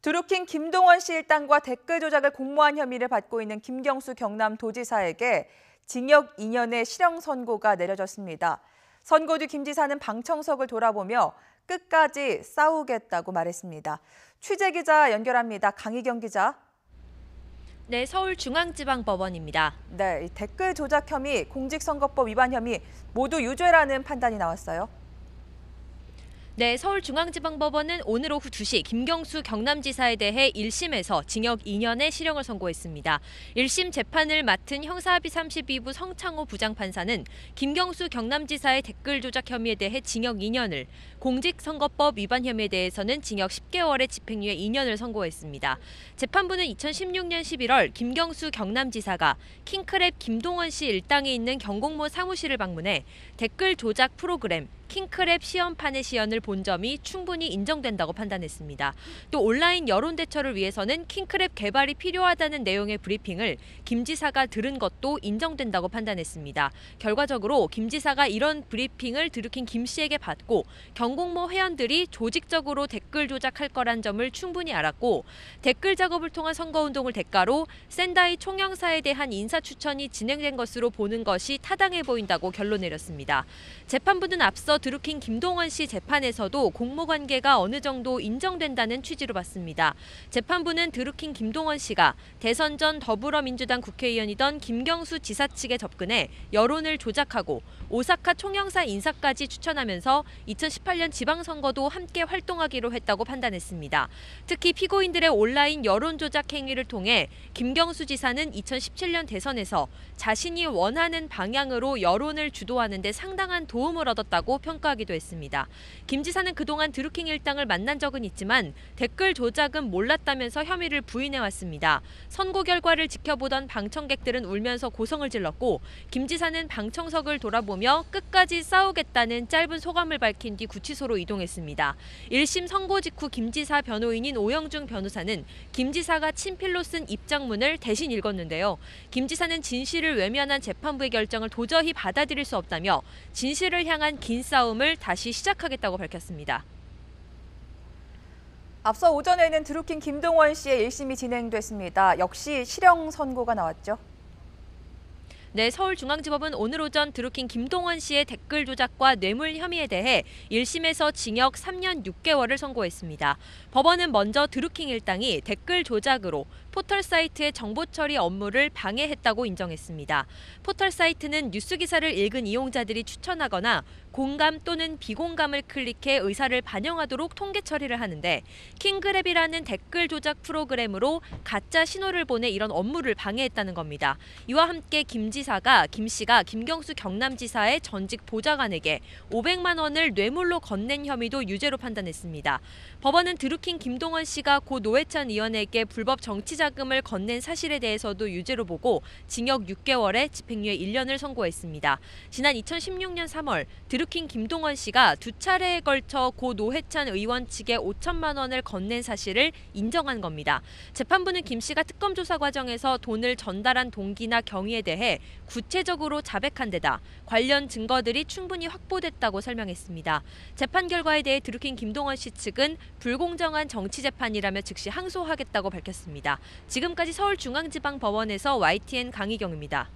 드루킹 김동원 씨 일당과 댓글 조작을 공모한 혐의를 받고 있는 김경수 경남도지사에게 징역 2년의 실형 선고가 내려졌습니다. 선고 뒤 김 지사는 방청석을 돌아보며 끝까지 싸우겠다고 말했습니다. 취재기자 연결합니다. 강희경 기자. 네, 서울중앙지방법원입니다. 네, 이 댓글 조작 혐의, 공직선거법 위반 혐의 모두 유죄라는 판단이 나왔어요. 네, 서울중앙지방법원은 오늘 오후 2시 김경수 경남지사에 대해 1심에서 징역 2년의 실형을 선고했습니다. 1심 재판을 맡은 형사합의 32부 성창호 부장판사는 김경수 경남지사의 댓글 조작 혐의에 대해 징역 2년을, 공직선거법 위반 혐의에 대해서는 징역 10개월의 집행유예 2년을 선고했습니다. 재판부는 2016년 11월 김경수 경남지사가 킹크랩 김동원 씨 일당에 있는 경공모 사무실을 방문해 댓글 조작 프로그램 킹크랩 시연판의 시연을 본 점이 충분히 인정된다고 판단했습니다. 또 온라인 여론 대처를 위해서는 킹크랩 개발이 필요하다는 내용의 브리핑을 김 지사가 들은 것도 인정된다고 판단했습니다. 결과적으로 김 지사가 이런 브리핑을 드루킹 김 씨에게 받고 경공모 회원들이 조직적으로 댓글 조작할 거란 점을 충분히 알았고, 댓글 작업을 통한 선거운동을 대가로 샌다이 총영사에 대한 인사 추천이 진행된 것으로 보는 것이 타당해 보인다고 결론 내렸습니다. 재판부는 앞서 드루킹 김동원 씨 재판에서도 공모관계가 어느 정도 인정된다는 취지로 봤습니다. 재판부는 드루킹 김동원 씨가 대선 전 더불어민주당 국회의원이던 김경수 지사 측에 접근해 여론을 조작하고 오사카 총영사 인사까지 추천하면서 2018년 지방선거도 함께 활동하기로 했다고 판단했습니다. 특히 피고인들의 온라인 여론 조작 행위를 통해 김경수 지사는 2017년 대선에서 자신이 원하는 방향으로 여론을 주도하는 데 상당한 도움을 얻었다고 평가하기도 했습니다. 김 지사는 그동안 드루킹 일당을 만난 적은 있지만 댓글 조작은 몰랐다면서 혐의를 부인해왔습니다. 선고 결과를 지켜보던 방청객들은 울면서 고성을 질렀고, 김 지사는 방청석을 돌아보며 끝까지 싸우겠다는 짧은 소감을 밝힌 뒤 구치소로 이동했습니다. 1심 선고 직후 김 지사 변호인인 오영중 변호사는 김 지사가 친필로 쓴 입장문을 대신 읽었는데요. 김 지사는 진실을 외면한 재판부의 결정을 도저히 받아들일 수 없다며 진실을 향한 긴 싸움을 다시 시작하겠다고 밝혔습니다. 앞서 오전에는 드루킹 김동원 씨의 1심이 진행됐습니다. 역시 실형 선고가 나왔죠. 네, 서울중앙지법은 오늘 오전 드루킹 김동원 씨의 댓글 조작과 뇌물 혐의에 대해 1심에서 징역 3년 6개월을 선고했습니다. 법원은 먼저 드루킹 일당이 댓글 조작으로 포털 사이트의 정보 처리 업무를 방해했다고 인정했습니다. 포털 사이트는 뉴스 기사를 읽은 이용자들이 추천하거나 공감 또는 비공감을 클릭해 의사를 반영하도록 통계 처리를 하는데, 킹그랩이라는 댓글 조작 프로그램으로 가짜 신호를 보내 이런 업무를 방해했다는 겁니다. 이와 함께 김 씨가 김경수 경남지사의 전직 보좌관에게 500만 원을 뇌물로 건넨 혐의도 유죄로 판단했습니다. 법원은 드루킹 김동원 씨가 고 노회찬 의원에게 불법 정치 자금을 건넨 사실에 대해서도 유죄로 보고 징역 6개월에 집행유예 1년을 선고했습니다. 지난 2016년 3월 드루킹 김동원 씨가 두 차례에 걸쳐 고 노회찬 의원 측에 5천만 원을 건넨 사실을 인정한 겁니다. 재판부는 김 씨가 특검 조사 과정에서 돈을 전달한 동기나 경위에 대해 구체적으로 자백한 데다 관련 증거들이 충분히 확보됐다고 설명했습니다. 재판 결과에 대해 드루킹 김동원 씨 측은 불공정한 정치 재판이라며 즉시 항소하겠다고 밝혔습니다. 지금까지 서울중앙지방법원에서 YTN 강희경입니다.